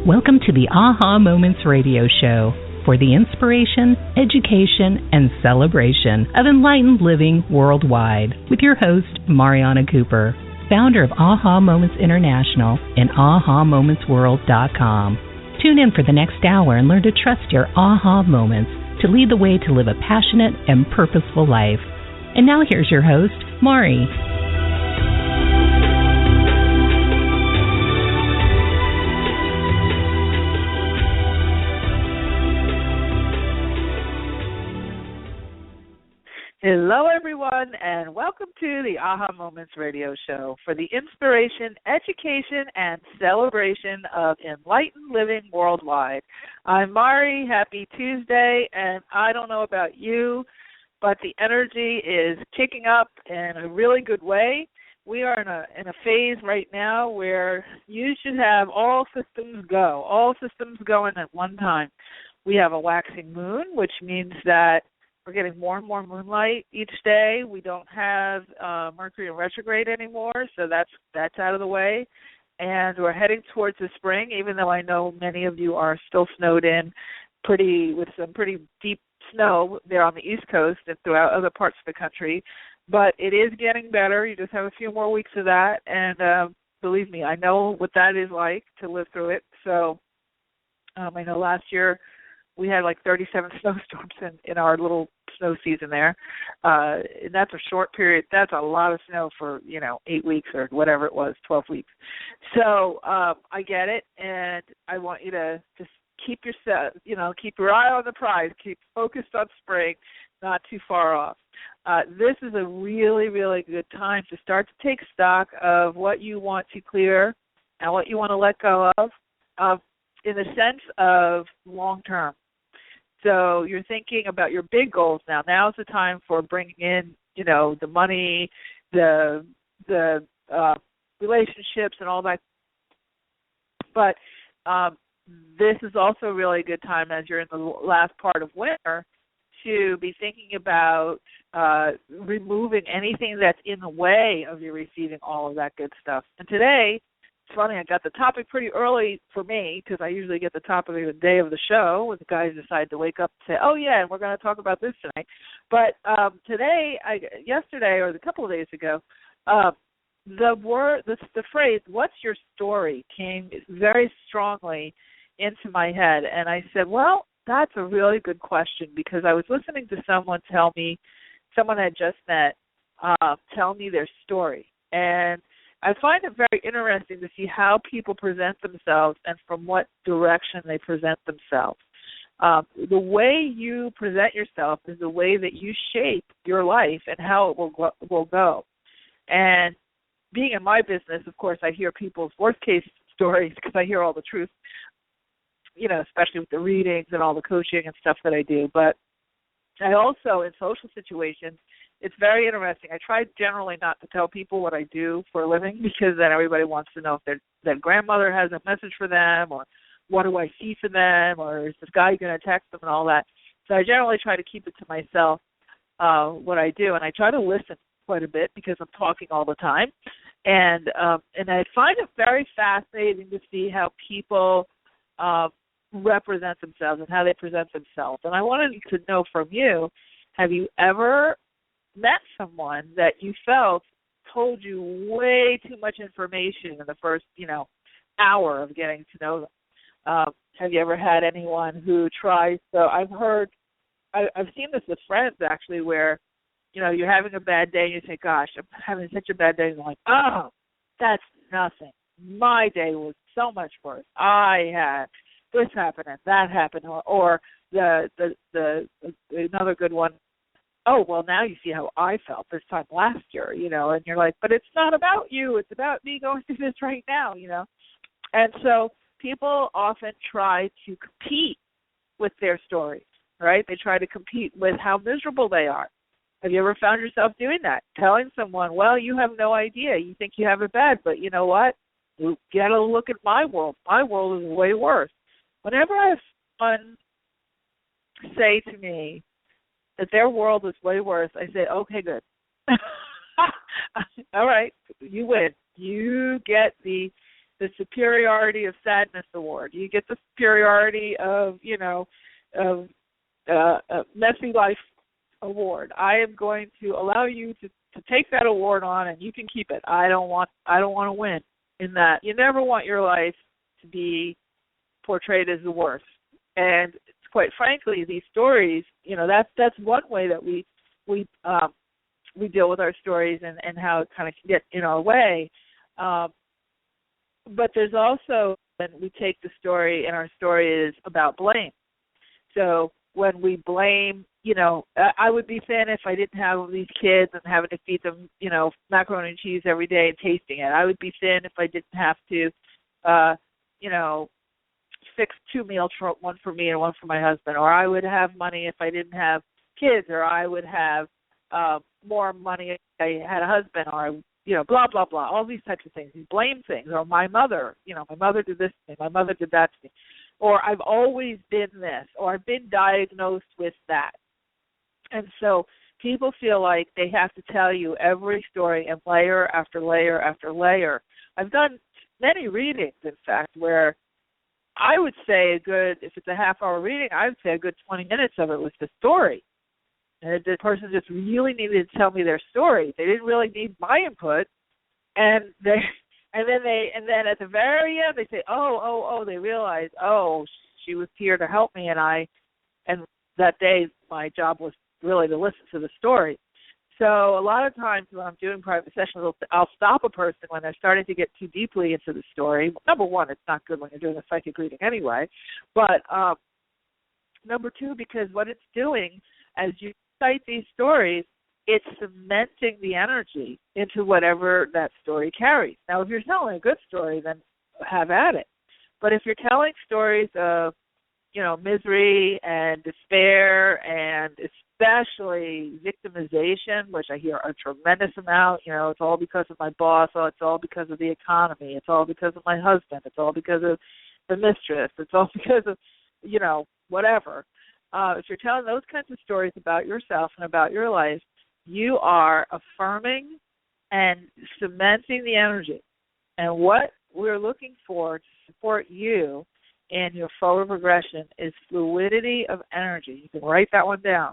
Welcome to the Aha Moments Radio Show for the inspiration, education, and celebration of enlightened living worldwide with your host, Mariana Cooper, founder of Aha Moments International and AhaMomentsWorld.com. Tune in for the next hour and learn to trust your aha moments to lead the way to live a passionate and purposeful life. And now here's your host, Mari. Hello, everyone, and welcome to the Aha Moments Radio Show for the inspiration, education, and celebration of enlightened living worldwide. I'm Mari. Happy Tuesday, and I don't know about you, but the energy is kicking up in a really good way. We are in a phase right now where you should have all systems going at one time. We have a waxing moon, which means that we're getting more and more moonlight each day. We don't have Mercury in retrograde anymore, so that's out of the way. And we're heading towards the spring, even though I know many of you are still snowed in with some pretty deep snow there on the East Coast and throughout other parts of the country. But it is getting better. You just have a few more weeks of that. And believe me, I know what that is like to live through it. So I know last year we had like 37 snowstorms in our little snow season there. And that's a short period. That's a lot of snow for, 8 weeks or whatever it was, 12 weeks. So I get it, and I want you to just keep your eye on the prize. Keep focused on spring, not too far off. This is a really, really good time to start to take stock of what you want to clear and what you want to let go of in the sense of long term. So you're thinking about your big goals now. Now's the time for bringing in, the money, the relationships and all that. But this is also a really good time as you're in the last part of winter to be thinking about removing anything that's in the way of you receiving all of that good stuff. And today, it's funny, I got the topic pretty early for me because I usually get the topic of the day of the show when the guys decide to wake up and say, oh, yeah, and we're going to talk about this tonight. But yesterday or a couple of days ago, the phrase, what's your story, came very strongly into my head. And I said, well, that's a really good question because I was listening to someone I had just met, tell me their story. And I find it very interesting to see how people present themselves and from what direction they present themselves. The way you present yourself is the way that you shape your life and how it will go. And being in my business, of course, I hear people's worst-case stories because I hear all the truth, especially with the readings and all the coaching and stuff that I do. But I also, in social situations, it's very interesting. I try generally not to tell people what I do for a living because then everybody wants to know if their grandmother has a message for them or what do I see for them or is this guy going to text them and all that. So I generally try to keep it to myself, what I do. And I try to listen quite a bit because I'm talking all the time. And I find it very fascinating to see how people represent themselves and how they present themselves. And I wanted to know from you, have you ever met someone that you felt told you way too much information in the first, hour of getting to know them? Have you ever had anyone who tries? So I've seen this with friends actually, where you're having a bad day and you say, "Gosh, I'm having such a bad day," and I'm like, "Oh, that's nothing. My day was so much worse. I had this happen and that happened," or the another good one. Oh, well, now you see how I felt this time last year, and you're like, but it's not about you. It's about me going through this right now, And so people often try to compete with their stories, right? They try to compete with how miserable they are. Have you ever found yourself doing that? Telling someone, well, you have no idea. You think you have it bad, but you know what? You got to look at my world. My world is way worse. Whenever I have someone say to me that their world is way worse, I say, okay, good. All right, you win. You get the the Superiority of Sadness Award. You get the Superiority of, of Messy Life Award. I am going to allow you to take that award on, and you can keep it. I don't want to win in that. You never want your life to be portrayed as the worst. And quite frankly, these stories, that's one way that we deal with our stories and how it kind of can get in our way. But there's also when we take the story, and our story is about blame. So when we blame, I would be thin if I didn't have these kids and having to feed them, macaroni and cheese every day and tasting it. I would be thin if I didn't have to, fix 2 meals, one for me and one for my husband. Or I would have money if I didn't have kids. Or I would have more money if I had a husband. Or blah, blah, blah, all these types of things, these blame things. Or my mother, my mother did this to me, my mother did that to me. Or I've always been this, or I've been diagnosed with that. And so people feel like they have to tell you every story and layer after layer after layer. I've done many readings, in fact, where I would say if it's a half-hour reading, I would say a good 20 minutes of it was the story. And the person just really needed to tell me their story. They didn't really need my input, and then at the very end they say, they realize, she was here to help me, and that day my job was really to listen to the story. So a lot of times when I'm doing private sessions, I'll stop a person when they're starting to get too deeply into the story. Number one, it's not good when you're doing a psychic reading anyway, but number two, because what it's doing as you cite these stories, it's cementing the energy into whatever that story carries. Now, if you're telling a good story, then have at it. But if you're telling stories of, misery and despair and especially victimization, which I hear a tremendous amount, it's all because of my boss, or it's all because of the economy, it's all because of my husband, it's all because of the mistress, it's all because of, whatever. If you're telling those kinds of stories about yourself and about your life, you are affirming and cementing the energy. And what we're looking for to support you in your forward progression is fluidity of energy. You can write that one down.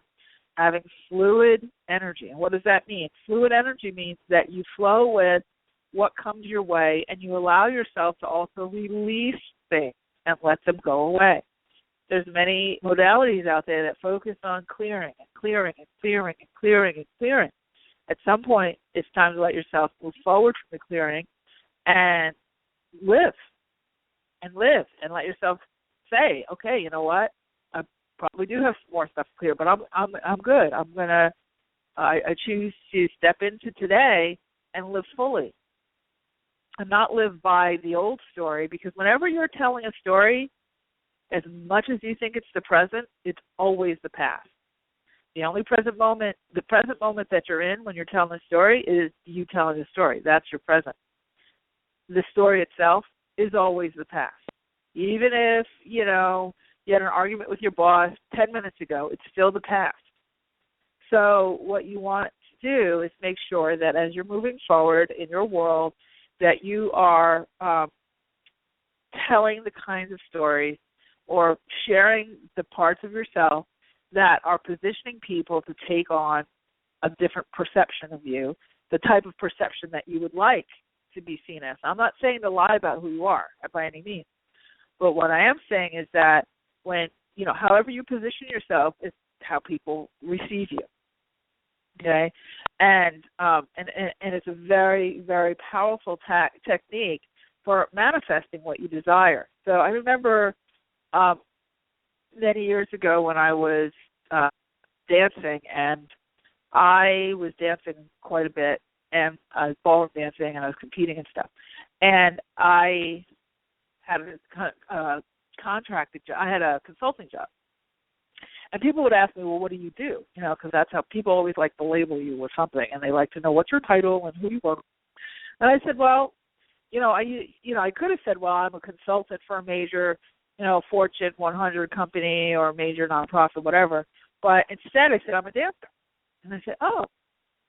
Having fluid energy. And what does that mean? Fluid energy means that you flow with what comes your way, and you allow yourself to also release things and let them go away. There's many modalities out there that focus on clearing and clearing and clearing and clearing and clearing. At some point, it's time to let yourself move forward from the clearing and live and let yourself say, okay, you know what? I probably do have some more stuff to clear, but I'm good. I choose to step into today and live fully and not live by the old story, because whenever you're telling a story, as much as you think it's the present, it's always the past. The present moment that you're in when you're telling a story is you telling a story. That's your present. The story itself is always the past. Even if, you had an argument with your boss 10 minutes ago, it's still the past. So what you want to do is make sure that as you're moving forward in your world, that you are telling the kinds of stories or sharing the parts of yourself that are positioning people to take on a different perception of you, the type of perception that you would like to be seen as. I'm not saying to lie about who you are by any means, but what I am saying is that when, however you position yourself is how people receive you. Okay, and it's a very, very powerful technique for manifesting what you desire. So I remember many years ago when I was dancing, and I was dancing quite a bit, and I was ballroom dancing, and I was competing and stuff. And I had a contracted job. I had a consulting job. And people would ask me, well, what do you do? Because that's how people always like to label you with something, and they like to know what's your title and who you work with. And I said, well, I could have said, well, I'm a consultant for a major, Fortune 100 company or a major nonprofit, whatever. But instead, I said, I'm a dancer. And they said, oh,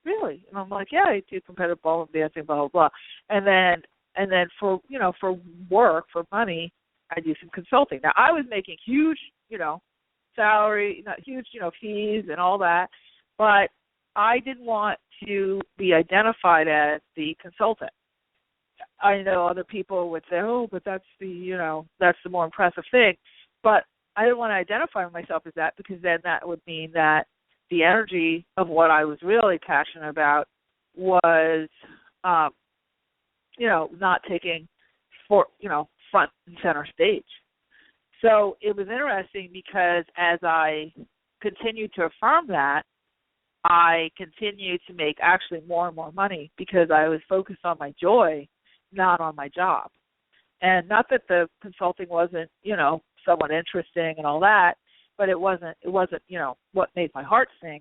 really? And I'm like, yeah, I do competitive ballroom dancing, blah, blah, blah. And then And then for work, for money, I do some consulting. Now, I was making huge, salary, not huge, fees and all that, but I didn't want to be identified as the consultant. I know other people would say, oh, but that's the more impressive thing. But I didn't want to identify myself as that, because then that would mean that the energy of what I was really passionate about was, not taking front and center stage. So it was interesting, because as I continued to affirm that, I continued to make actually more and more money, because I was focused on my joy, not on my job. And not that the consulting wasn't, somewhat interesting and all that, but it wasn't, what made my heart sing.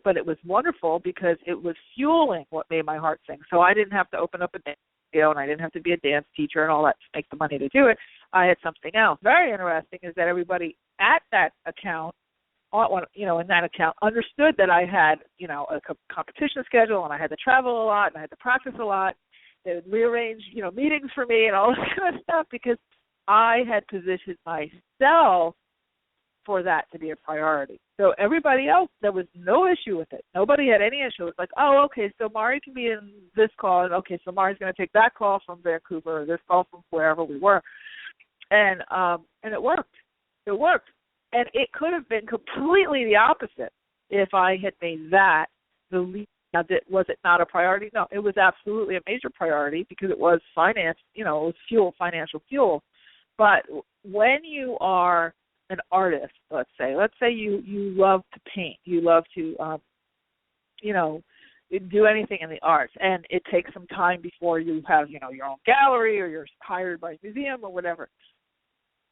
But it was wonderful, because it was fueling what made my heart sing. So I didn't have to open up a dance studio, and I didn't have to be a dance teacher and all that to make the money to do it. I had something else. Very interesting is that everybody at that account, in that account, understood that I had, a competition schedule, and I had to travel a lot, and I had to practice a lot. They would rearrange, meetings for me and all this kind of stuff, because I had positioned myself for that to be a priority. So everybody else, there was no issue with it. Nobody had any issue. It's like, oh, okay, so Mari can be in this call, and okay, so Mari's going to take that call from Vancouver, or this call from wherever we were. And it worked. It worked. And it could have been completely the opposite if I had made that the lead. Now, was it not a priority? No, it was absolutely a major priority, because it was finance, it was fuel, financial fuel. But when you are an artist, let's say you love to paint, you love to, do anything in the arts, and it takes some time before you have, your own gallery, or you're hired by a museum or whatever.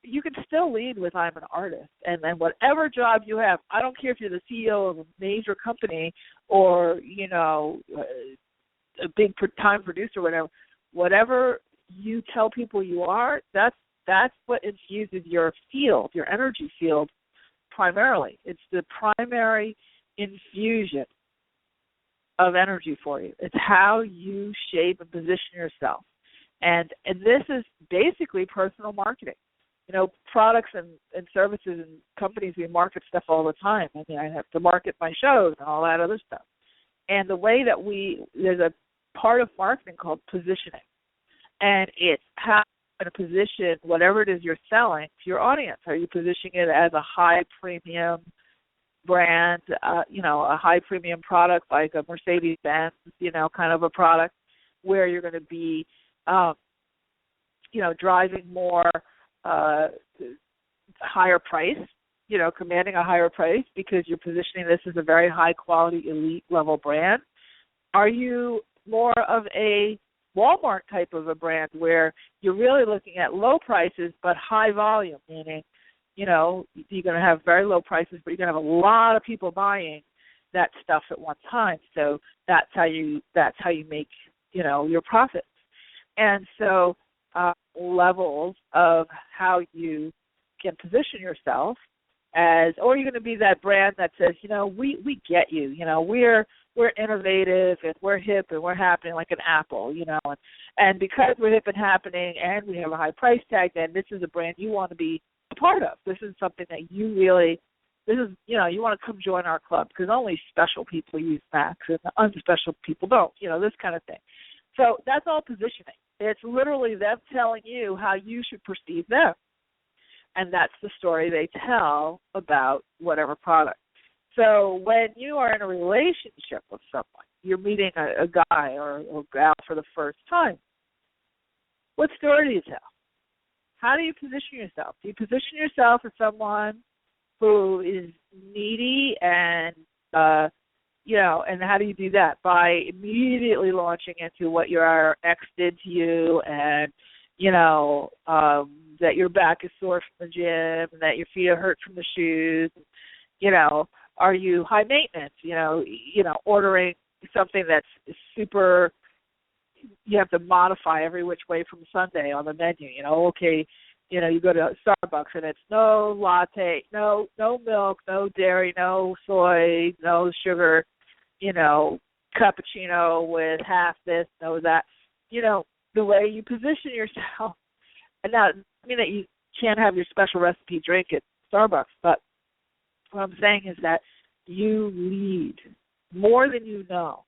You can still lead with I'm an artist, and then whatever job you have, I don't care if you're the CEO of a major company or, a big time producer, whatever you tell people you are, that's what infuses your field, your energy field primarily. It's the primary infusion of energy for you. It's how you shape and position yourself. And this is basically personal marketing. Products and services and companies, we market stuff all the time. I mean, I have to market my shows and all that other stuff. And the way that there's a part of marketing called positioning. And it's how you're going to position whatever it is you're selling to your audience. Are you positioning it as a high premium brand, a high premium product like a Mercedes-Benz, kind of a product where you're going to be, driving more higher price, commanding a higher price because you're positioning this as a very high quality elite level brand? Are you more of a Walmart type of a brand where you're really looking at low prices but high volume, meaning, you're going to have very low prices, but you're going to have a lot of people buying that stuff at one time. So that's how you make, your profits. And so levels of how you can position yourself as, or you're going to be that brand that says, we get you, we're innovative and we're hip and we're happening like an Apple, and because we're hip and happening and we have a high price tag, then this is a brand you want to be a part of. This is something that you want to come join our club, because only special people use Macs and the unspecial people don't, this kind of thing. So that's all positioning. It's literally them telling you how you should perceive them. And that's the story they tell about whatever product. So when you are in a relationship with someone, you're meeting a guy or gal for the first time, what story do you tell? How do you position yourself? Do you position yourself as someone who is needy and, and how do you do that? By immediately launching into what your ex did to you and, that your back is sore from the gym and that your feet are hurt from the shoes. Are you high maintenance? Ordering something that's super, you have to modify every which way from Sunday on the menu. You go to Starbucks and it's no latte, no milk, no dairy, no soy, no sugar, cappuccino with half this, no that. the way you position yourself. And now, I mean that you can't have your special recipe drink at Starbucks, but what I'm saying is that you lead more than you know.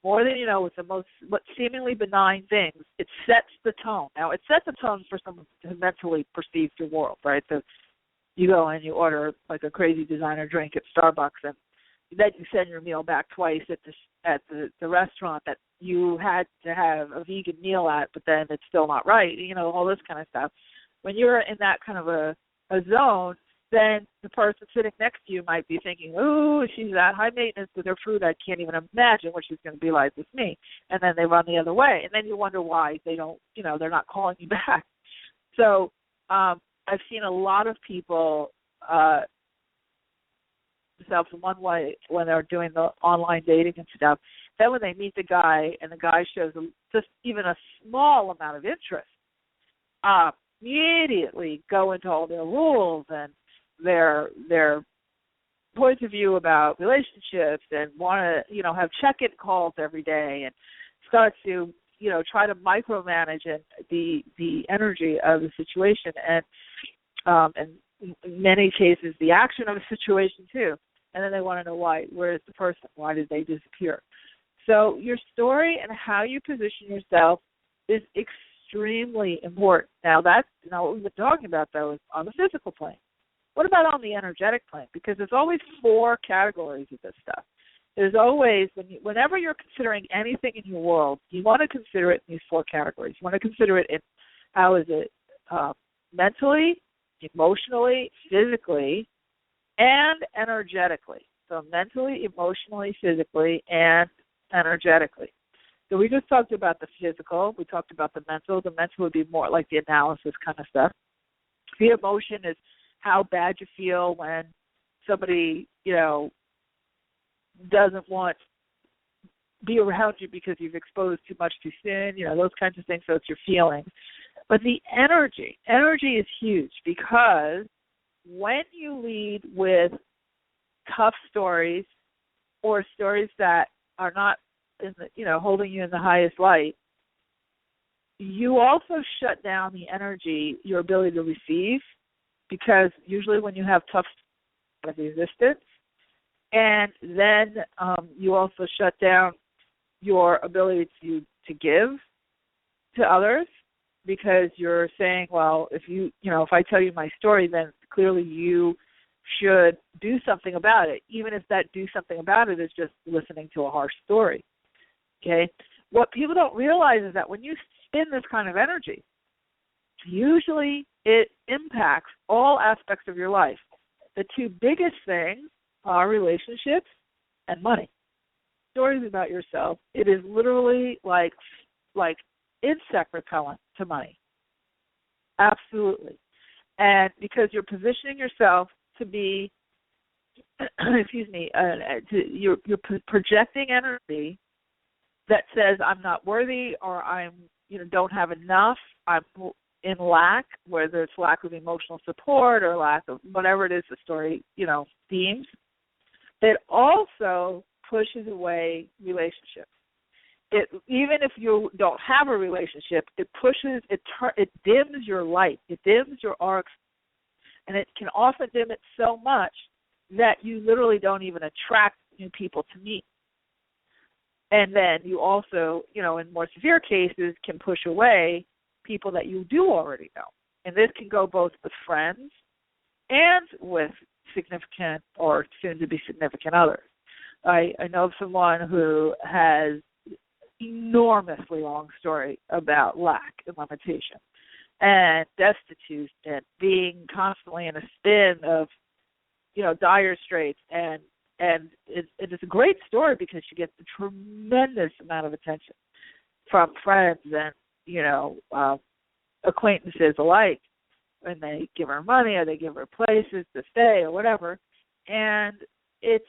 More than you know, with the most what seemingly benign things, it sets the tone. Now, it sets a tone for someone who mentally perceives your world, right? So you go and you order like a crazy designer drink at Starbucks, and then you send your meal back twice at the restaurant that you had to have a vegan meal at, but then it's still not right. You know, all this kind of stuff. When you're in that kind of a zone, then the person sitting next to you might be thinking, "Ooh, she's that high maintenance with her food. I can't even imagine what she's going to be like with me." And then they run the other way, and then you wonder why they don't, you know, they're not calling you back. So I've seen a lot of people themselves in one way when they're doing the online dating and stuff. Then when they meet the guy and the guy shows them just even a small amount of interest, immediately go into all their rules and their points of view about relationships and want to, you know, have check-in calls every day and start to, you know, try to micromanage the energy of the situation and in many cases the action of the situation too. And then they want to know why. Where is the person? Why did they disappear? So your story and how you position yourself is extremely important. Now what we've been talking about though is on the physical plane. What about on the energetic plane? Because there's always 4 categories of this stuff. There's always, whenever you're considering anything in your world, you want to consider it in these 4 categories. You want to consider it in how is it mentally, emotionally, physically, and energetically. So mentally, emotionally, physically, and energetically. So we just talked about the physical. We talked about the mental. The mental would be more like the analysis kind of stuff. The emotion is how bad you feel when somebody, you know, doesn't want to be around you because you've exposed too much too soon, you know, those kinds of things. So it's your feelings. But the energy is huge because when you lead with tough stories or stories that are not in the, you know, holding you in the highest light, you also shut down the energy, your ability to receive, because usually when you have tough resistance, and then you also shut down your ability to give to others, because you're saying, well, if if I tell you my story, then clearly you should do something about it, even if that do something about it is just listening to a harsh story. Okay? What people don't realize is that when you spin this kind of energy, usually it impacts all aspects of your life. The 2 biggest things are relationships and money. Stories about yourself, it is literally like insect repellent to money. Absolutely. And because you're positioning yourself to be, you're projecting energy that says I'm not worthy, or I'm, don't have enough, I'm in lack, whether it's lack of emotional support or lack of whatever it is the story, themes. It also pushes away relationships. Even if you don't have a relationship, it dims your light, it dims your arc, and it can often dim it so much that you literally don't even attract new people to meet. And then you also, in more severe cases, can push away people that you do already know. And this can go both with friends and with significant or soon-to-be significant others. I know of someone who has enormously long story about lack and limitation and destitute and being constantly in a spin of, dire straits. And it's a great story because she gets a tremendous amount of attention from friends and, acquaintances alike when they give her money or they give her places to stay or whatever. And it's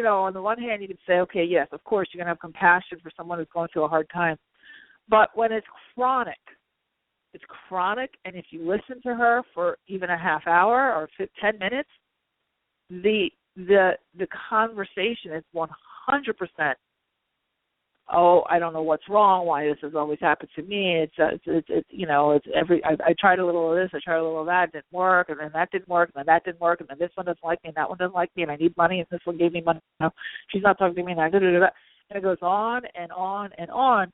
on the one hand, you can say, okay, yes, of course, you're going to have compassion for someone who's going through a hard time. But when it's chronic, and if you listen to her for even a half hour or 10 minutes, the conversation is 100% oh, I don't know what's wrong, why this has always happened to me. I tried a little of this, I tried a little of that, it didn't work, and then that didn't work, and then that didn't work, and then this one doesn't like me, and that one doesn't like me, and I need money, and this one gave me money. No, she's not talking to me, and and it goes on and on and on.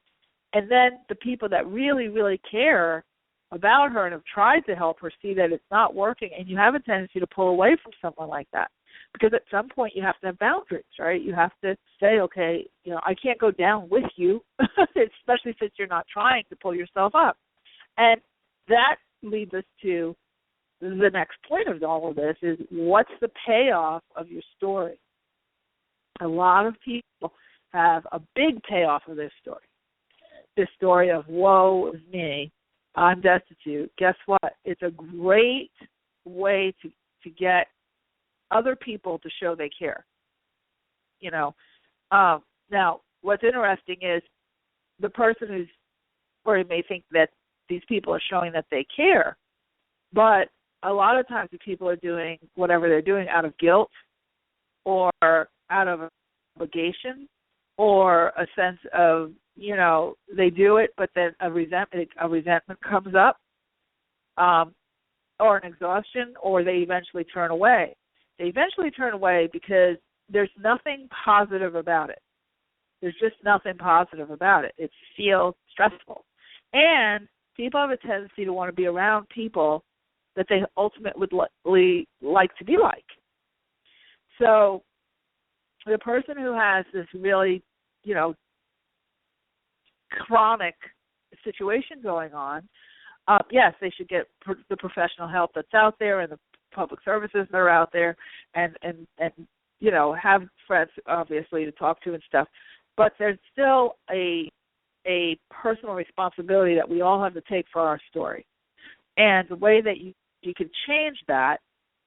And then the people that really, really care about her and have tried to help her see that it's not working, and you have a tendency to pull away from someone like that. Because at some point you have to have boundaries, right? You have to say, okay, I can't go down with you, especially since you're not trying to pull yourself up. And that leads us to the next point of all of this is, what's the payoff of your story? A lot of people have a big payoff of this story. This story of, woe is me, I'm destitute. Guess what? It's a great way to get other people to show they care. Now, what's interesting is the person or you may think that these people are showing that they care, but a lot of times the people are doing whatever they're doing out of guilt or out of obligation or a sense of, they do it, but then a resentment comes up, or an exhaustion, or they eventually turn away. They eventually turn away because there's nothing positive about it. There's just nothing positive about it. It feels stressful. And people have a tendency to want to be around people that they ultimately would like to be like. So the person who has this really, chronic situation going on, yes, they should get the professional help that's out there and the public services that are out there, and have friends obviously to talk to and stuff. But there's still a personal responsibility that we all have to take for our story. And the way that you can change that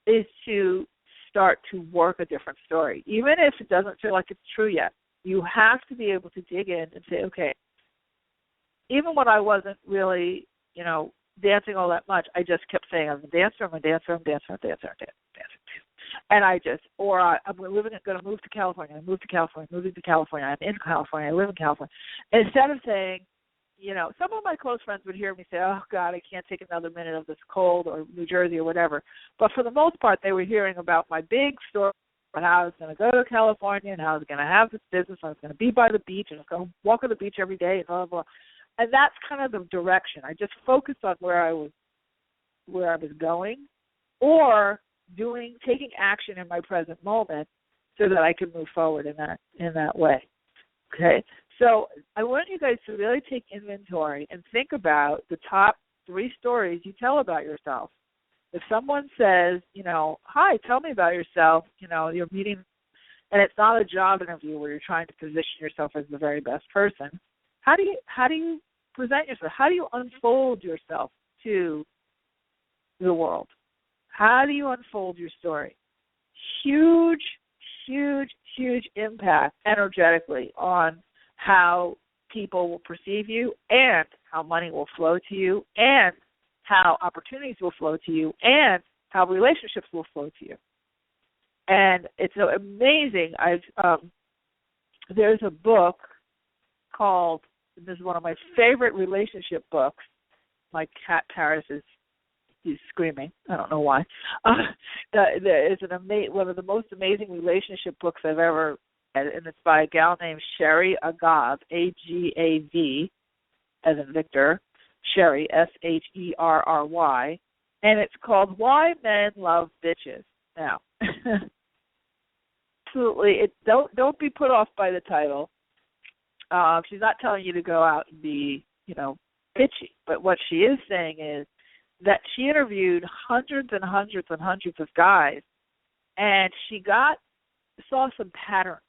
is to start to work a different story. Even if it doesn't feel like it's true yet, you have to be able to dig in and say, okay, even when I wasn't really, dancing all that much, I just kept saying, I'm a dancer. And I'm going to move to California. I'm moving to California. I'm in California. I live in California. Instead of saying, some of my close friends would hear me say, oh, God, I can't take another minute of this cold, or New Jersey or whatever. But for the most part, they were hearing about my big story, about how I was going to go to California and how I was going to have this business. I was going to be by the beach and I was going to walk on the beach every day and blah, blah, blah. And that's kind of the direction. I just focused on where I was going, or taking action in my present moment so that I can move forward in that way. Okay? So I want you guys to really take inventory and think about the top 3 stories you tell about yourself. If someone says, hi, tell me about yourself, you're meeting, and it's not a job interview where you're trying to position yourself as the very best person, how do you present yourself? How do you unfold yourself to the world? How do you unfold your story? Huge, huge, huge impact energetically on how people will perceive you, and how money will flow to you, and how opportunities will flow to you, and how relationships will flow to you. And it's amazing. There's a book called, this is one of my favorite relationship books. My cat Paris he's screaming. I don't know why. It's one of the most amazing relationship books I've ever read, and it's by a gal named Sheri Agav, Agav, as in Victor, Sheri, Sherry, and it's called Why Men Love Bitches. Now, absolutely, don't be put off by the title. She's not telling you to go out and be, bitchy. But what she is saying is that she interviewed hundreds and hundreds and hundreds of guys, and she saw some patterns.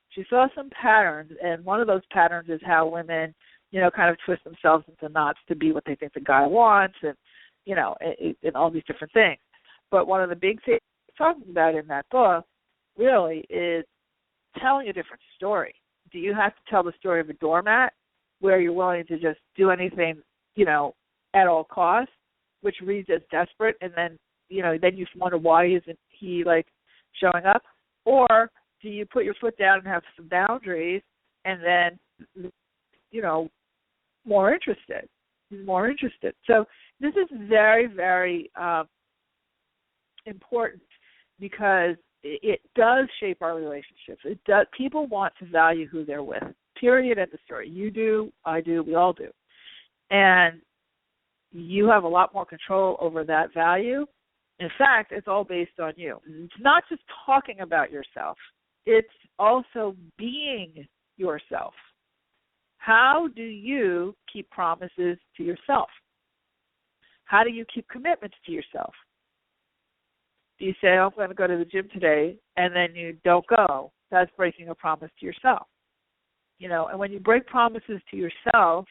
She saw some patterns, and one of those patterns is how women, kind of twist themselves into knots to be what they think the guy wants, and, and all these different things. But one of the big things she's talking about in that book really is telling a different story. Do you have to tell the story of a doormat where you're willing to just do anything, at all costs, which reads as desperate, and then, then you wonder why isn't he, showing up? Or do you put your foot down and have some boundaries and then, more interested. So this is very, very important because it does shape our relationships. It does. People want to value who they're with. Period. End of story. You do, I do, we all do. And you have a lot more control over that value. In fact, it's all based on you. It's not just talking about yourself. It's also being yourself. How do you keep promises to yourself? How do you keep commitments to yourself? Do you say, I'm going to go to the gym today, and then you don't go? That's breaking a promise to yourself. And when you break promises to yourself,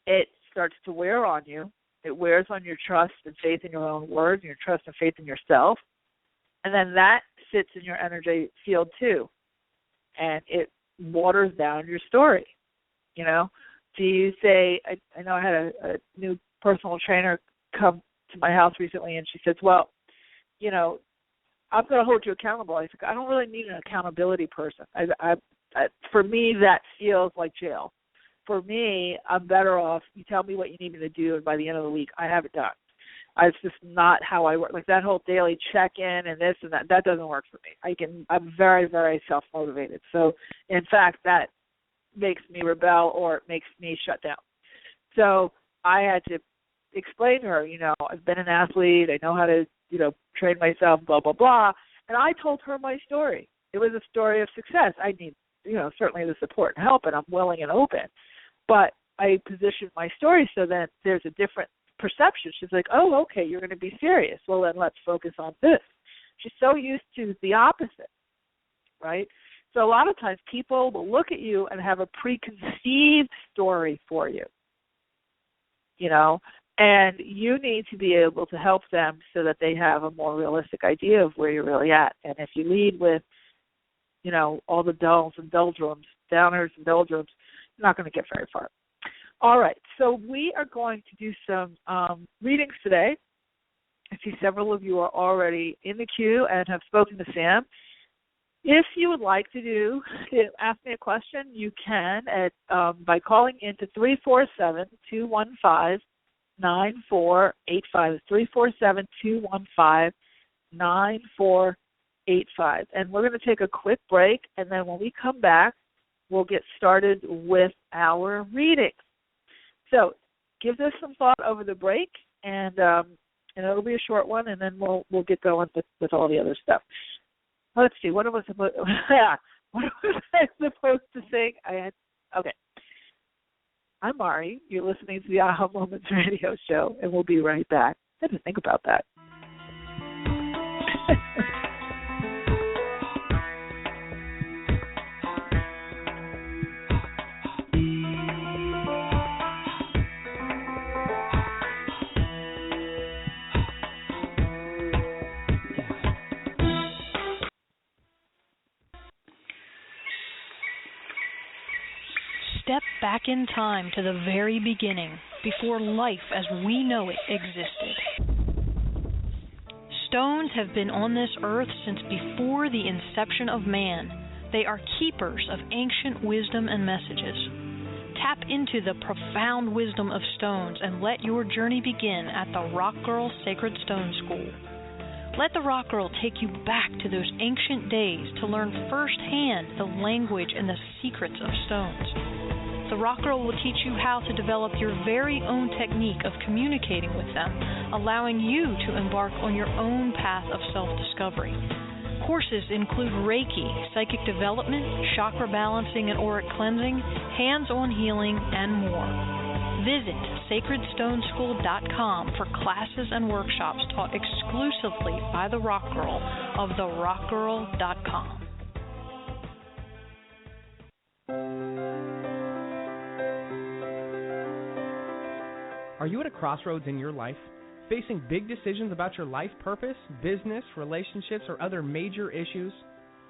it starts to wear on you. It wears on your trust and faith in your own words, and your trust and faith in yourself. And then that sits in your energy field too. And it waters down your story. Do you say, I know I had a new personal trainer come to my house recently, and she says, well, I'm going to hold you accountable. I said, I don't really need an accountability person. For me, that feels like jail. For me, I'm better off, you tell me what you need me to do, and by the end of the week, I have it done. It's just not how I work. Like that whole daily check-in and this and that doesn't work for me. I'm very, very self-motivated. So, in fact, that makes me rebel or it makes me shut down. So I had to explain to her, I've been an athlete. I know how to, train myself, blah, blah, blah. And I told her my story. It was a story of success. I need, certainly the support and help, and I'm willing and open. But I positioned my story so that there's a different perception. She's like, oh, okay, you're going to be serious. Well, then let's focus on this. She's so used to the opposite, right? So a lot of times people will look at you and have a preconceived story for you, and you need to be able to help them so that they have a more realistic idea of where you're really at. And if you lead with, all the dulls and doldrums, downers and doldrums, you're not going to get very far. All right, so we are going to do some readings today. I see several of you are already in the queue and have spoken to Sam. If you would like to ask me a question, you can by calling into 347-215-9485. 347-215-9485. And we're going to take a quick break, and then when we come back, we'll get started with our readings. So give this some thought over the break, and it'll be a short one, and then we'll get going with all the other stuff. Let's see, what was I supposed to sing? Okay. I'm Mari. You're listening to the Aha Moments radio show, and we'll be right back. I had to think about that. Step back in time to the very beginning, before life as we know it existed. Stones have been on this earth since before the inception of man. They are keepers of ancient wisdom and messages. Tap into the profound wisdom of stones and let your journey begin at the Rock Girl Sacred Stone School. Let the Rock Girl take you back to those ancient days to learn firsthand the language and the secrets of stones. The Rock Girl will teach you how to develop your very own technique of communicating with them, allowing you to embark on your own path of self-discovery. Courses include Reiki, psychic development, chakra balancing and auric cleansing, hands-on healing, and more. Visit sacredstoneschool.com for classes and workshops taught exclusively by the Rock Girl of therockgirl.com. Are you at a crossroads in your life, facing big decisions about your life purpose, business, relationships, or other major issues?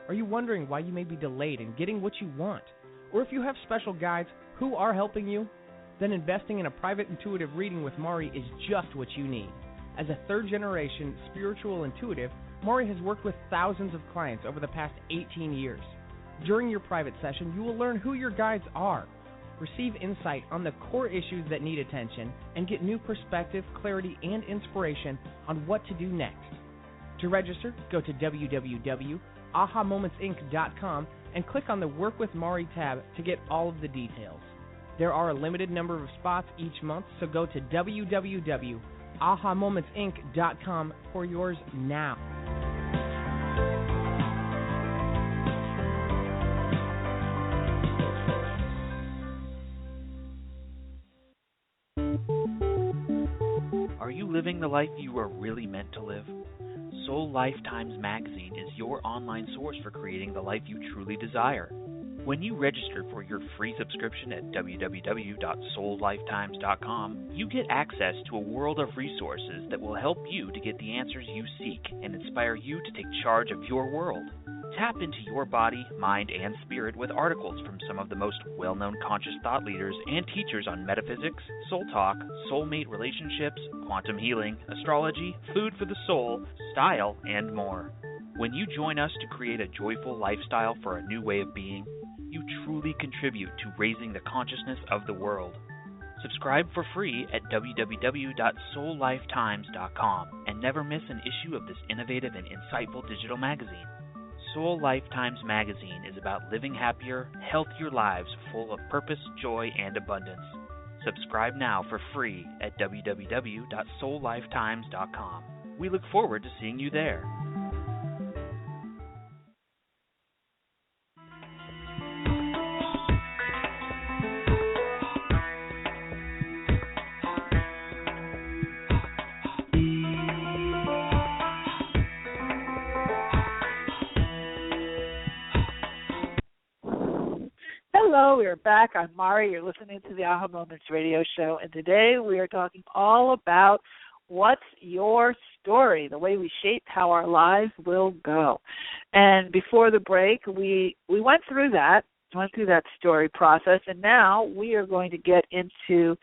Are you wondering why you may be delayed in getting what you want? Or if you have special guides who are helping you? Then investing in a private intuitive reading with Mari is just what you need. As a third-generation spiritual intuitive, Mari has worked with thousands of clients over the past 18 years. During your private session, you will learn who your guides are, receive insight on the core issues that need attention, and get new perspective, clarity, and inspiration on what to do next. To register, go to www.ahamomentsinc.com and click on the Work with Mari tab to get all of the details. There are a limited number of spots each month, so go to www.ahamomentsinc.com for yours now. Are you living the life you are really meant to live? Soul Lifetimes Magazine is your online source for creating the life you truly desire. When you register for your free subscription at www.soullifetimes.com, you get access to a world of resources that will help you to get the answers you seek and inspire you to take charge of your world. Tap into your body, mind, and spirit with articles from some of the most well-known conscious thought leaders and teachers on metaphysics, soul talk, soulmate relationships, quantum healing, astrology, food for the soul, style, and more. When you join us to create a joyful lifestyle for a new way of being, you truly contribute to raising the consciousness of the world. Subscribe for free at www.soullifetimes.com and never miss an issue of this innovative and insightful digital magazine. Soul Lifetimes Magazine is about living happier, healthier lives full of purpose, joy, and abundance. Subscribe now for free at www.soullifetimes.com. We look forward to seeing you there. Hello, we are back. I'm Mari. You're listening to the Aha Moments radio show, and today we are talking all about what's your story, the way we shape how our lives will go. And before the break, we went through that story process, and now we are going to get into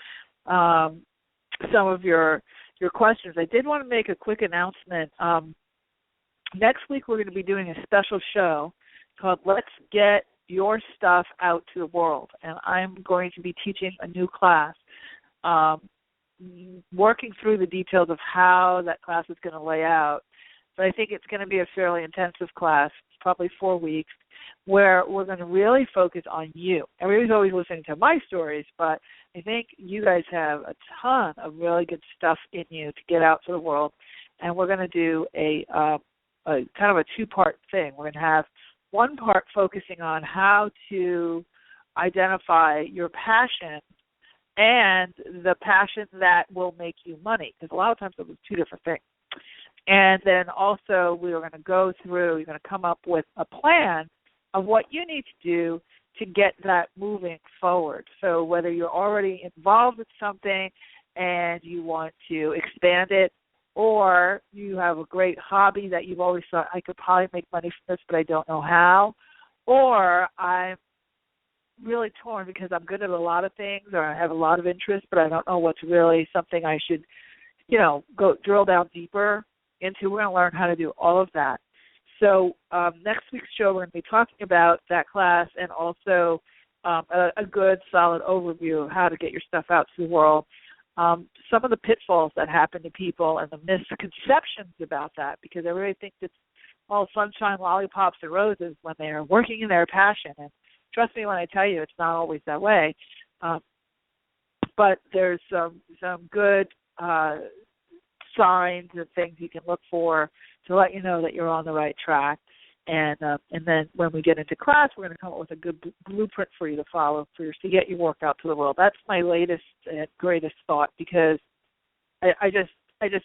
some of your questions. I did want to make a quick announcement. Next week we're going to be doing a special show called Let's Get Your Stuff Out to the World, and I'm going to be teaching a new class, working through the details of how that class is going to lay out. But I think it's going to be a fairly intensive class, probably 4 weeks, where we're going to really focus on you. Everybody's always listening to my stories, but I think you guys have a ton of really good stuff in you to get out to the world, and we're going to do a kind of a two-part thing. We're going to have one part focusing on how to identify your passion and the passion that will make you money, because a lot of times those are two different things. And then also we are going to go through, you're going to come up with a plan of what you need to do to get that moving forward. So whether you're already involved with something and you want to expand it, or you have a great hobby that you've always thought, I could probably make money from this, but I don't know how, or I'm really torn because I'm good at a lot of things, or I have a lot of interest, but I don't know what's really something I should, go drill down deeper into. We're going to learn how to do all of that. So next week's show, we're going to be talking about that class and also a good, solid overview of how to get your stuff out to the world. Some of the pitfalls that happen to people and the misconceptions about that, because everybody thinks it's all sunshine, lollipops, and roses when they're working in their passion. And trust me when I tell you, it's not always that way. But there's some good signs and things you can look for to let you know that you're on the right track. And then when we get into class, we're going to come up with a good blueprint for you to follow to get your work out to the world. That's my latest and greatest thought, because I just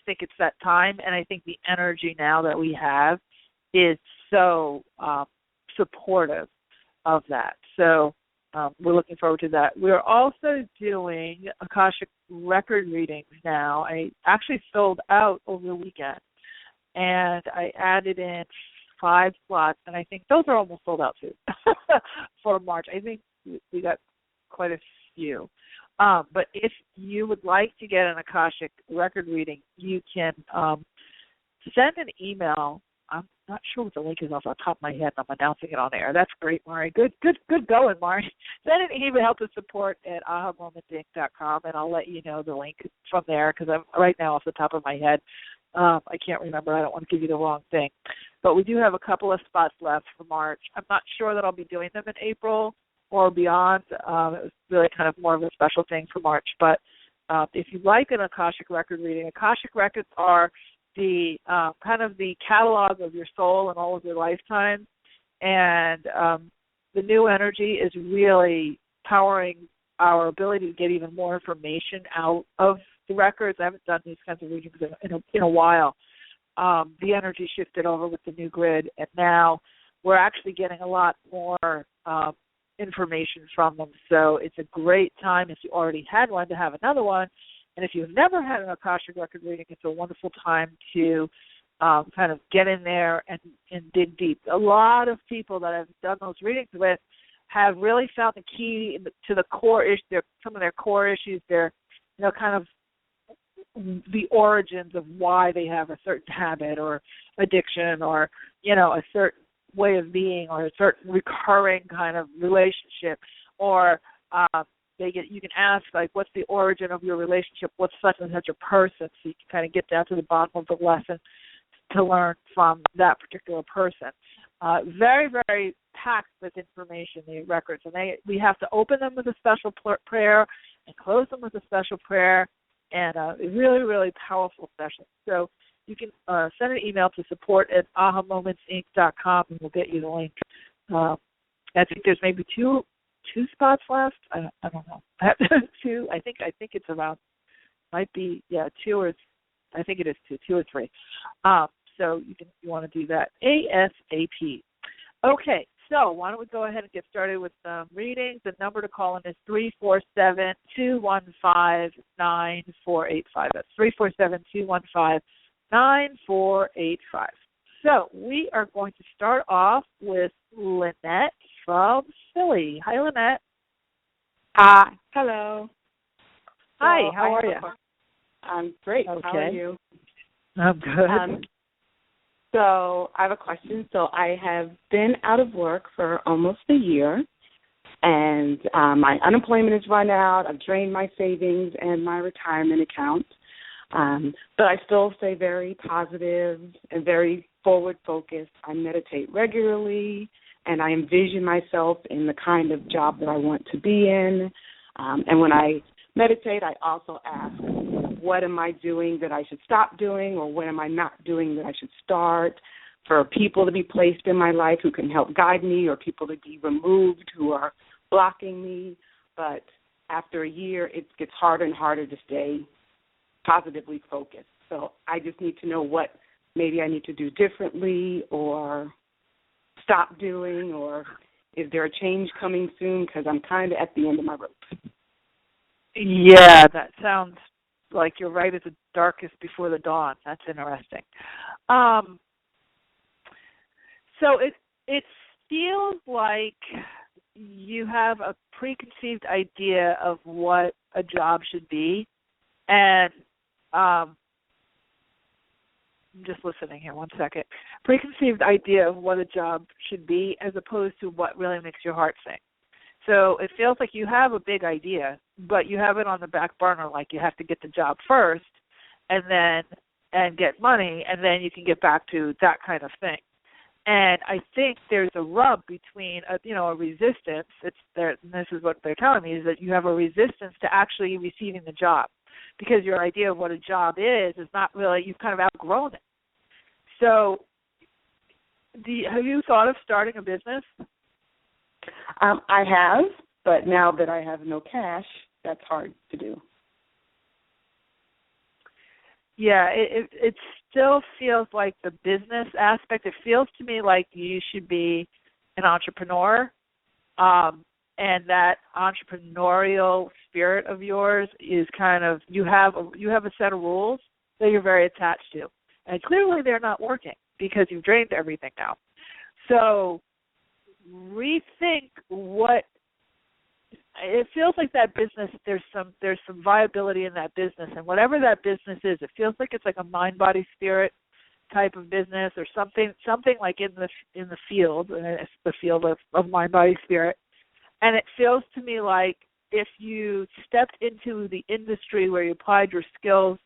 think it's that time, and I think the energy now that we have is so supportive of that. So we're looking forward to that. We're also doing Akashic record readings now. I actually sold out over the weekend, and I added in 5 slots, and I think those are almost sold out too for March. I think we got quite a few. But if you would like to get an Akashic record reading, you can send an email I'm not sure what the link is off the top of my head, and I'm announcing it on air. That's great, Mari. Good going, Mari. Send an email to support@ahamomentsinc.com, and I'll let you know the link from there, because I'm right now off the top of my head. I can't remember. I don't want to give you the wrong thing. But we do have a couple of spots left for March. I'm not sure that I'll be doing them in April or beyond. It was really kind of more of a special thing for March. But if you like an Akashic record reading, Akashic records are the kind of the catalog of your soul and all of your lifetimes. And the new energy is really powering our ability to get even more information out of the records. I haven't done these kinds of readings in a while. The energy shifted over with the new grid, and now we're actually getting a lot more information from them. So it's a great time if you already had one to have another one. And if you've never had an Akashic record reading, it's a wonderful time to kind of get in there and dig deep. A lot of people that I've done those readings with have really found the key to the core issue, some of their core issues, their, kind of the origins of why they have a certain habit or addiction or, a certain way of being or a certain recurring kind of relationship. Or you can ask, like, what's the origin of your relationship? What's such and such a person? So you can kind of get down to the bottom of the lesson to learn from that particular person. Very, very packed with information, the records. And we have to open them with a special prayer and close them with a special prayer. And a really, really powerful session. So you can send an email to support@ahamomentsinc.com, and we'll get you the link. I think there's maybe two spots left. I don't know. Two. I think it's around. Might be two, or I think it is two or three. So you want to do that ASAP. Okay. So why don't we go ahead and get started with some readings. The number to call in is 347-215-9485. That's 347-215-9485. So we are going to start off with Lynette from Philly. Hi, Lynette. Hi. Hello. Hi, how are you? I'm great. Okay. How are you? I'm good. So I have a question. So I have been out of work for almost a year, and my unemployment has run out. I've drained my savings and my retirement account, but I still stay very positive and very forward-focused. I meditate regularly, and I envision myself in the kind of job that I want to be in. And when I meditate, I also ask, what am I doing that I should stop doing, or what am I not doing that I should start, for people to be placed in my life who can help guide me, or people to be removed who are blocking me. But after a year, it gets harder and harder to stay positively focused. So I just need to know what maybe I need to do differently or stop doing, or is there a change coming soon, because I'm kind of at the end of my rope. Yeah, that sounds like you're right at the darkest before the dawn. That's interesting. So it feels like you have a preconceived idea of what a job should be, and I'm just listening here, one second. Preconceived idea of what a job should be as opposed to what really makes your heart sing. So it feels like you have a big idea, but you have it on the back burner, like you have to get the job first and get money, and then you can get back to that kind of thing. And I think there's a rub between a resistance. And this is what they're telling me, is that you have a resistance to actually receiving the job, because your idea of what a job is not really, you've kind of outgrown it. So have you thought of starting a business? I have, but now that I have no cash, that's hard to do. Yeah, it still feels like the business aspect. It feels to me like you should be an entrepreneur, and that entrepreneurial spirit of yours is kind of, you have a set of rules that you're very attached to, and clearly they're not working because you've drained everything now. So rethink what it feels like. That business, there's some viability in that business, and whatever that business is, it feels like it's like a mind, body, spirit type of business or something like in the field, and it's the field of mind, body, spirit. And it feels to me like if you stepped into the industry where you applied your skills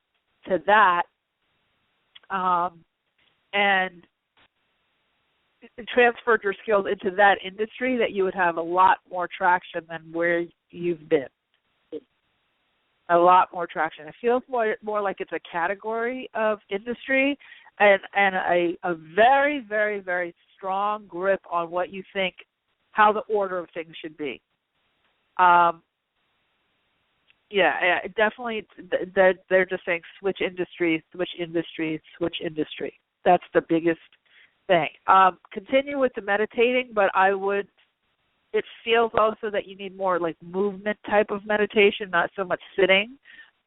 to that, and transferred your skills into that industry, that you would have a lot more traction than where you've been. A lot more traction. It feels more like it's a category of industry and a very, very, very strong grip on what you think, how the order of things should be. Definitely. They're just saying switch industry, switch industry, switch industry. That's the biggest thing. Continue with the meditating, but it feels also that you need more like movement type of meditation, not so much sitting.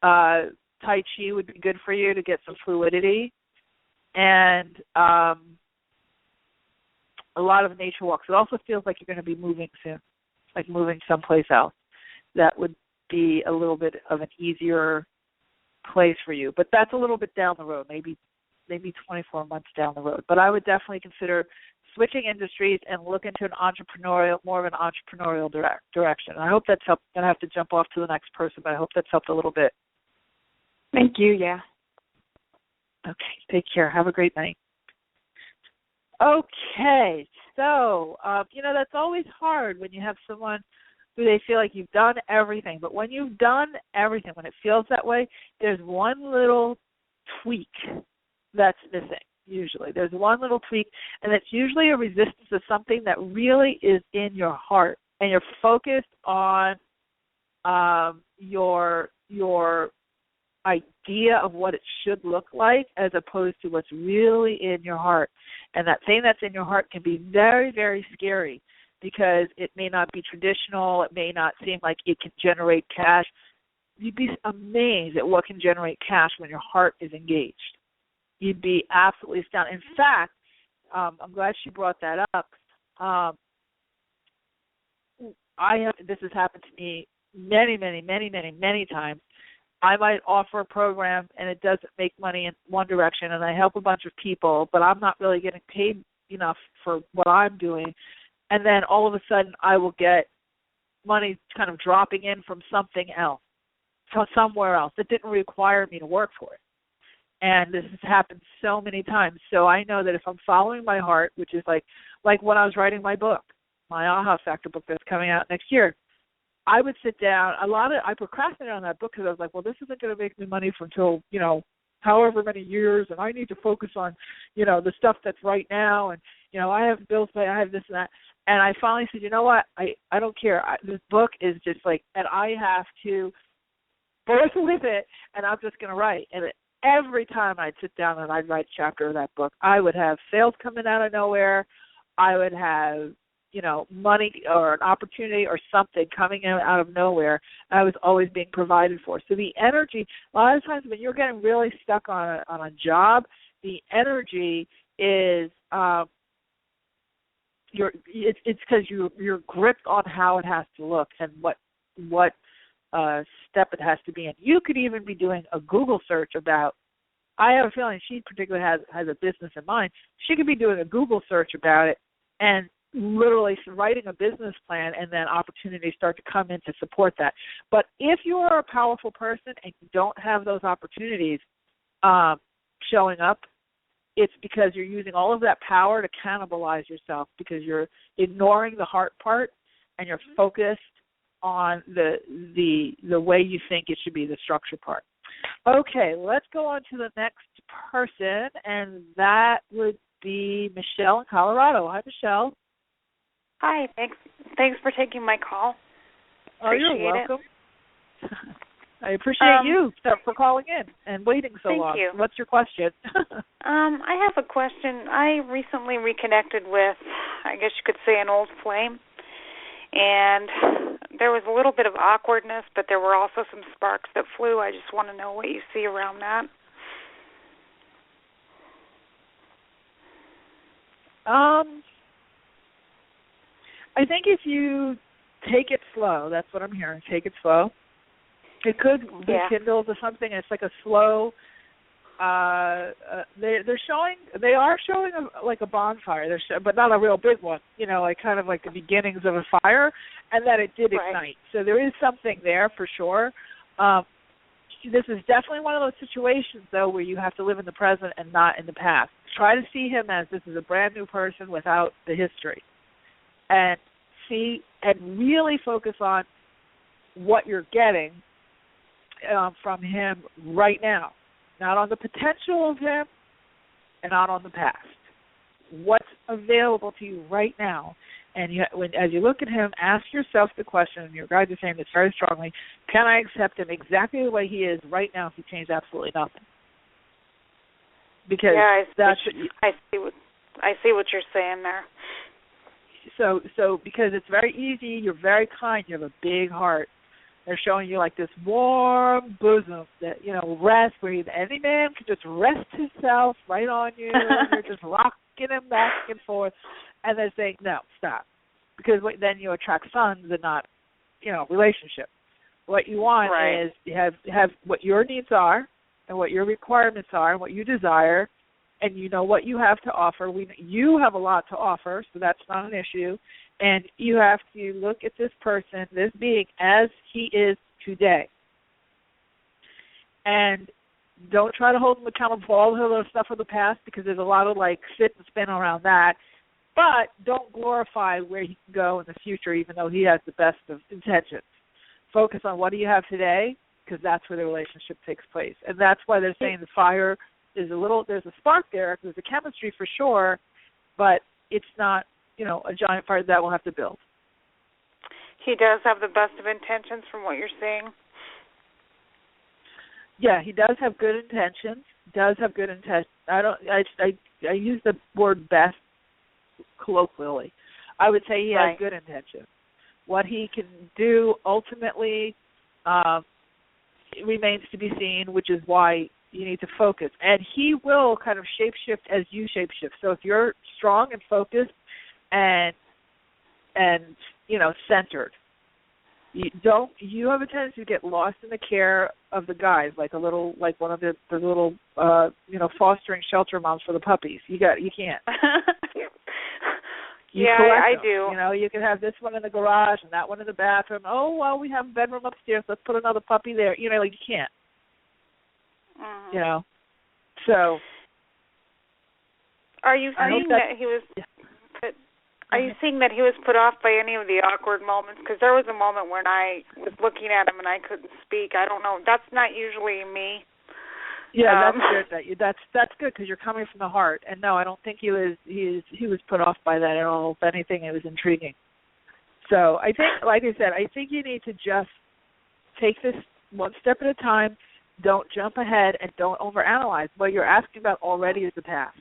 Tai Chi would be good for you to get some fluidity. And a lot of nature walks. It also feels like you're going to be moving soon, like moving someplace else. That would be a little bit of an easier place for you. But that's a little bit down the road, maybe 24 months down the road. But I would definitely consider switching industries and look into more of an entrepreneurial direction. And I hope that's helped. I'm going to have to jump off to the next person, but I hope that's helped a little bit. Thank you, yeah. Okay, take care. Have a great night. Okay, so, that's always hard when you have someone who they feel like you've done everything. But when you've done everything, when it feels that way, there's one little tweak that's missing. Usually there's one little tweak, and it's usually a resistance to something that really is in your heart, and you're focused on your idea of what it should look like as opposed to what's really in your heart. And that thing that's in your heart can be very, very scary because it may not be traditional. It may not seem like it can generate cash. You'd be amazed at what can generate cash when your heart is engaged. You'd be absolutely astounded. In fact, I'm glad she brought that up. This has happened to me many, many, many, many, many times. I might offer a program and it doesn't make money in one direction, and I help a bunch of people, but I'm not really getting paid enough for what I'm doing. And then all of a sudden I will get money kind of dropping in from something else, from somewhere else that didn't require me to work for it. And this has happened so many times. So I know that if I'm following my heart, which is like when I was writing my book, my Aha Factor book that's coming out next year, I would sit down. I procrastinated on that book because I was like, well, this isn't going to make me money for until, however many years, and I need to focus on, the stuff that's right now, and, I have bills to pay, I have this and that. And I finally said, you know what, I don't care. This book is just like, and I have to birth with it, and I'm just going to write. And every time I'd sit down and I'd write a chapter of that book, I would have sales coming out of nowhere. I would have, money or an opportunity or something coming out of nowhere. I was always being provided for. So the energy, a lot of times when you're getting really stuck on a job, the energy is it's because you're gripped on how it has to look and what step it has to be in. You could even be doing a Google search about, I have a feeling she particularly has a business in mind. She could be doing a Google search about it and literally writing a business plan, and then opportunities start to come in to support that. But if you are a powerful person and you don't have those opportunities showing up, it's because you're using all of that power to cannibalize yourself, because you're ignoring the heart part and you're focused on the way you think it should be, the structure part. Okay, let's go on to the next person, and that would be Michelle in Colorado. Hi, Michelle. Hi, thanks for taking my call. Oh, you're welcome. I appreciate you for calling in and waiting so long. Thank you. What's your question? I have a question. I recently reconnected with, I guess you could say, an old flame, and there was a little bit of awkwardness, but there were also some sparks that flew. I just want to know what you see around that. I think if you take it slow, that's what I'm hearing, take it slow. It could rekindle to something. It's like a slow they are showing like a bonfire. But not a real big one. Like kind of like the beginnings of a fire, and that it did ignite. So there is something there for sure. This is definitely one of those situations, though, where you have to live in the present and not in the past. Try to see him as this is a brand new person without the history, and really focus on what you're getting from him right now, not on the potential of him and not on the past. What's available to you right now? And as you look at him, ask yourself the question, and your guides are saying this very strongly, can I accept him exactly the way he is right now if he changed absolutely nothing? Because I see what you're saying there. So because it's very easy, you're very kind, you have a big heart. They're showing you like this warm bosom that, rest, where any man can just rest himself right on you, and you're just rocking him back and forth. And they're saying, no, stop. Because then you attract sons and not, relationship. What you want is you have what your needs are and what your requirements are and what you desire, and you know what you have to offer. You have a lot to offer, so that's not an issue. And you have to look at this person, this being, as he is today. And don't try to hold him accountable for all the other stuff of the past, because there's a lot of, sit and spin around that. But don't glorify where he can go in the future, even though he has the best of intentions. Focus on what do you have today, because that's where the relationship takes place. And that's why they're saying the fire is there's a spark there, there's a chemistry for sure, but it's not, a giant fire that we'll have to build. He does have the best of intentions from what you're saying? Yeah, he does have good intentions. I use the word best colloquially. I would say he has good intentions. What he can do ultimately remains to be seen, which is why you need to focus. And he will kind of shapeshift as you shapeshift. So if you're strong and focused and centered, you have a tendency to get lost in the care of the guys, like one of the little fostering shelter moms for the puppies. You can't. I do. You can have this one in the garage and that one in the bathroom. Oh, well, we have a bedroom upstairs. Let's put another puppy there. You can't. Mm-hmm. So. Are you seeing that he was? Are you seeing that he was put off by any of the awkward moments? Because there was a moment when I was looking at him and I couldn't speak. I don't know. That's not usually me. Yeah, that's good. That's good because you're coming from the heart. And no, I don't think he was put off by that at all. If anything, it was intriguing. So I think, like I said, I think you need to just take this one step at a time. Don't jump ahead and don't overanalyze. What you're asking about already is the past.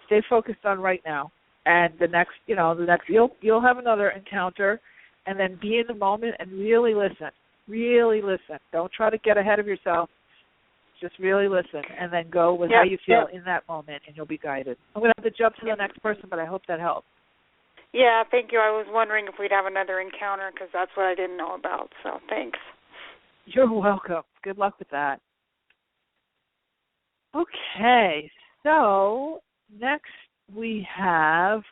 Stay focused on right now, and the next you'll have another encounter, and then be in the moment and really listen. Really listen. Don't try to get ahead of yourself. Just really listen, and then go with how you feel in that moment, and you'll be guided. I'm going to have to jump to the next person, but I hope that helps. Yeah, thank you. I was wondering if we'd have another encounter because that's what I didn't know about, so thanks. You're welcome. Good luck with that. Okay, so next we have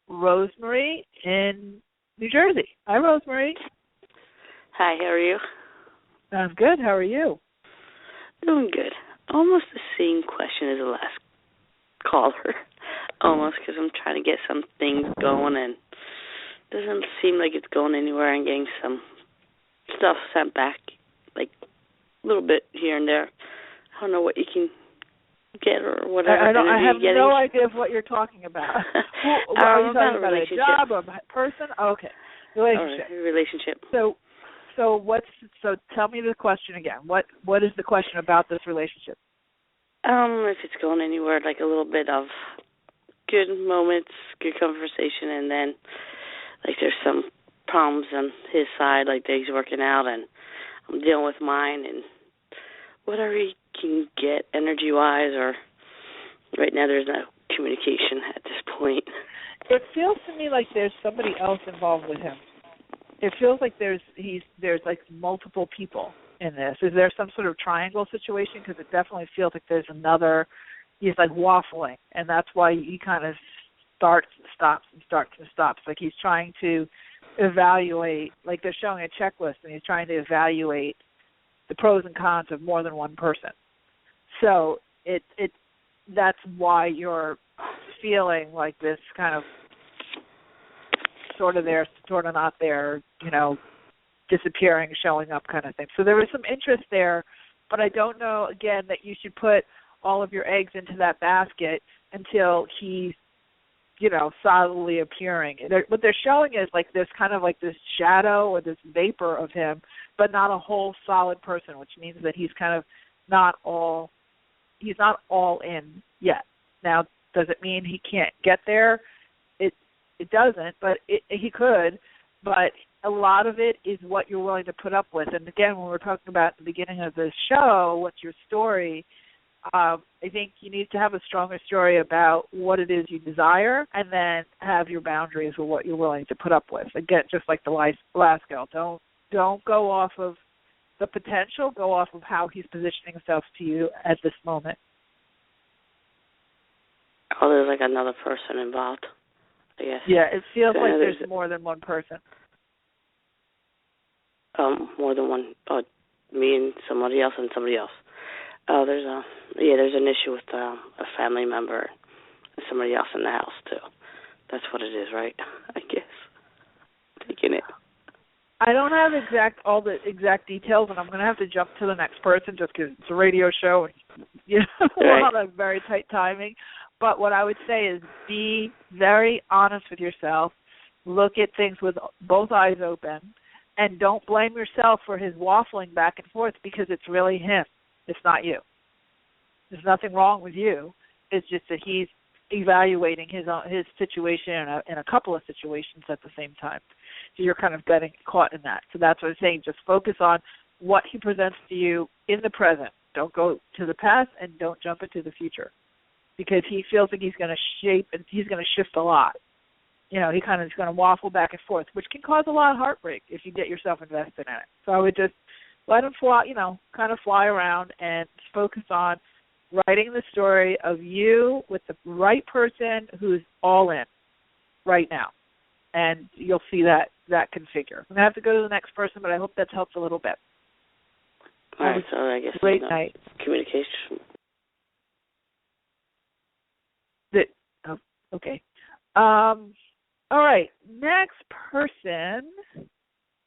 Rosemary in New Jersey. Hi, Rosemary. Hi, how are you? I'm good. How are you? Doing good. Almost the same question as the last caller. Almost, because I'm trying to get some things going, and it doesn't seem like it's going anywhere. I'm getting some stuff sent back, like a little bit here and there. I don't know what you can get or whatever. I have no idea of what you're talking about. Are you talking about a job or a person? Oh, okay, relationship. Relationship. So tell me the question again. What is the question about this relationship? If it's going anywhere, like a little bit of good moments, good conversation, and then like there's some problems on his side, like that he's working out, and I'm dealing with mine, and whatever he can get energy-wise, or right now there's no communication at this point. It feels to me like there's somebody else involved with him. It feels like there's like multiple people in this? Is there some sort of triangle situation? Because it definitely feels like there's another. He's like waffling, and that's why he kind of starts and stops and starts and stops. Like he's trying to evaluate, like they're showing a checklist, and he's trying to evaluate the pros and cons of more than one person. So that's why you're feeling like this kind of sort of there, sort of not there, disappearing, showing up kind of thing. So there was some interest there, but I don't know, again, that you should put all of your eggs into that basket until he's, solidly appearing. What they're showing is like this kind of like this shadow or this vapor of him, but not a whole solid person, which means that he's kind of not all in yet. Now, does it mean he can't get there? It doesn't, but he could. But a lot of it is what you're willing to put up with. And again, when we're talking about at the beginning of the show, what's your story? I think you need to have a stronger story about what it is you desire, and then have your boundaries with what you're willing to put up with. Again, just like the last girl, don't go off of the potential. Go off of how he's positioning himself to you at this moment. Oh, there's like another person involved, I guess. Yeah, it feels like there's more than one person. More than one. Oh, me and somebody else and somebody else. Oh, there's an issue with a family member and somebody else in the house too. That's what it is, right? I guess. Taking it. I don't have all the exact details, and I'm going to have to jump to the next person just because it's a radio show and we're on a very tight timing. But what I would say is be very honest with yourself. Look at things with both eyes open, and don't blame yourself for his waffling back and forth, because it's really him. It's not you. There's nothing wrong with you. It's just that he's evaluating his situation in a couple of situations at the same time. So you're kind of getting caught in that. So that's what I'm saying. Just focus on what he presents to you in the present. Don't go to the past, and don't jump into the future, because he feels like he's going to shape and he's going to shift a lot. He kind of is going to waffle back and forth, which can cause a lot of heartbreak if you get yourself invested in it. So I would just let him fly, kind of fly around, and focus on writing the story of you with the right person who's all in right now. And you'll see that configure. I'm going to have to go to the next person, but I hope that's helped a little bit. All right, so I guess great night. Communication. Okay. All right, next person.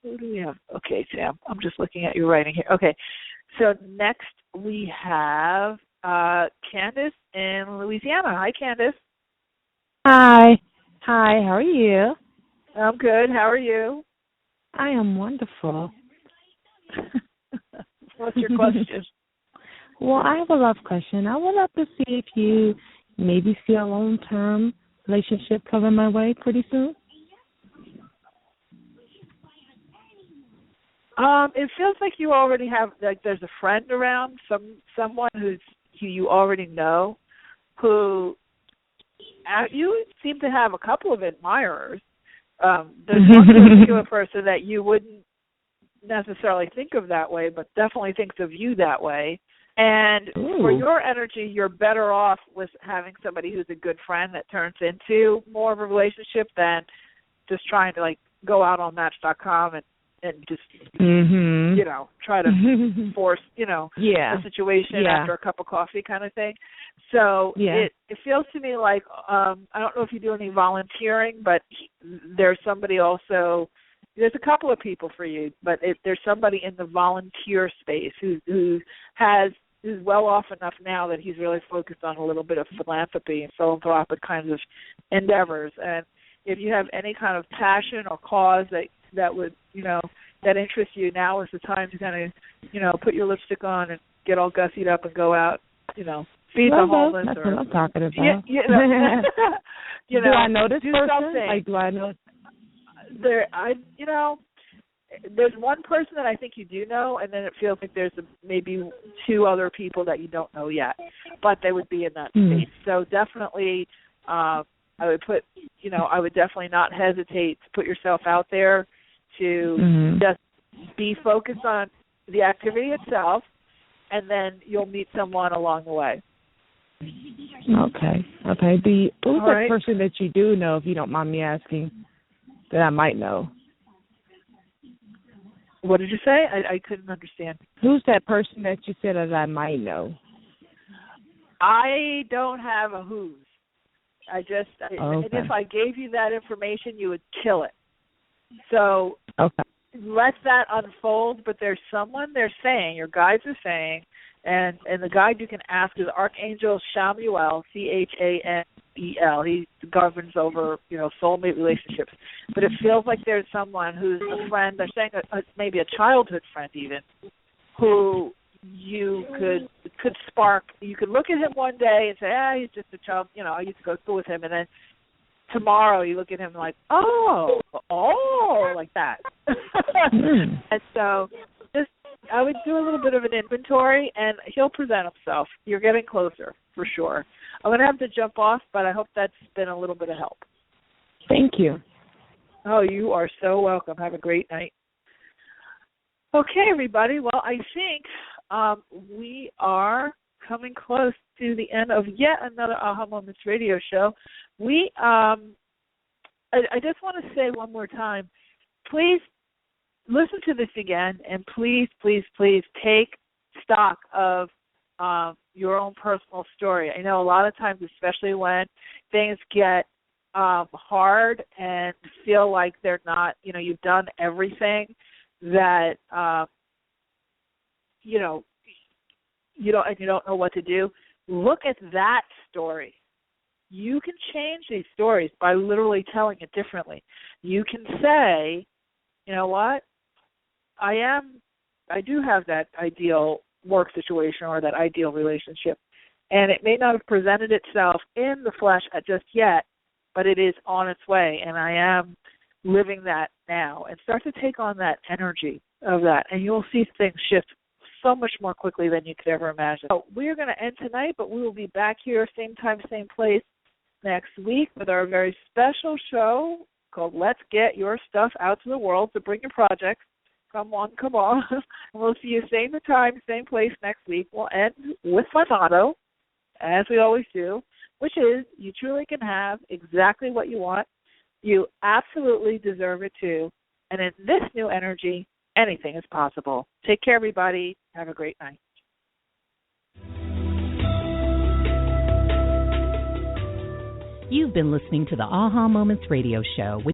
Who do we have? Okay, Sam, I'm just looking at your writing here. Okay, so next we have Candace in Louisiana. Hi, Candace. Hi, how are you? I'm good. How are you? I am wonderful. What's your question? Well, I have a love question. I would love to see if you maybe see a long-term relationship coming my way pretty soon. It feels like you already have, like there's a friend around, someone who you already know, who you seem to have a couple of admirers. There's one particular person that you wouldn't necessarily think of that way, but definitely thinks of you that way. And for your energy, you're better off with having somebody who's a good friend that turns into more of a relationship than just trying to like go out on Match.com and just try to force a situation after a cup of coffee kind of thing. So it feels to me like I don't know if you do any volunteering, but there's somebody also. There's a couple of people for you, but there's somebody in the volunteer space who's well off enough now that he's really focused on a little bit of philanthropy and philanthropic kinds of endeavors. And if you have any kind of passion or cause that would that interests you, now is the time to kind of put your lipstick on and get all gussied up and go out, feed the homeless. That's what I'm talking about. Do I know this person? Something. Like, do I know? There's one person that I think you do know, and then it feels like there's maybe two other people that you don't know yet, but they would be in that space. So definitely, I would definitely not hesitate to put yourself out there to just be focused on the activity itself, and then you'll meet someone along the way. Okay. Who's that person that you do know, if you don't mind me asking, that I might know? What did you say? I couldn't understand. Who's that person that you said that I might know? I don't have a who's. And if I gave you that information, you would kill it. So let that unfold, but there's someone they're saying, your guides are saying, and the guide you can ask is Archangel Chamuel, Chanel. He governs over, soulmate relationships. But it feels like there's someone who's a friend, they're saying maybe a childhood friend even, who you could spark. You could look at him one day and say, he's just a child, I used to go to school with him, and then tomorrow you look at him like, like that. And so I would do a little bit of an inventory, and he'll present himself. You're getting closer, for sure. I'm going to have to jump off, but I hope that's been a little bit of help. Thank you. Oh, you are so welcome. Have a great night. Okay, everybody. Well, I think we are coming close to the end of yet another Aha Moments radio show. I just want to say one more time, please listen to this again, and please, please, please take stock of your own personal story. I know a lot of times, especially when things get hard and feel like they're not, you've done everything that, you don't know what to do, look at that story. You can change these stories by literally telling it differently. You can say, you know what, I do have that ideal work situation or that ideal relationship, and it may not have presented itself in the flesh just yet, but it is on its way, and I am living that now. And start to take on that energy of that, and you'll see things shift so much more quickly than you could ever imagine. So we're going to end tonight, but we will be back here same time, same place next week with our very special show called Let's Get Your Stuff Out to the World. So bring your projects. Come on. And we'll see you same time, same place next week. We'll end with my motto, as we always do, which is you truly can have exactly what you want. You absolutely deserve it too. And in this new energy, anything is possible. Take care, everybody. Have a great night. You've been listening to the Aha Moments radio show with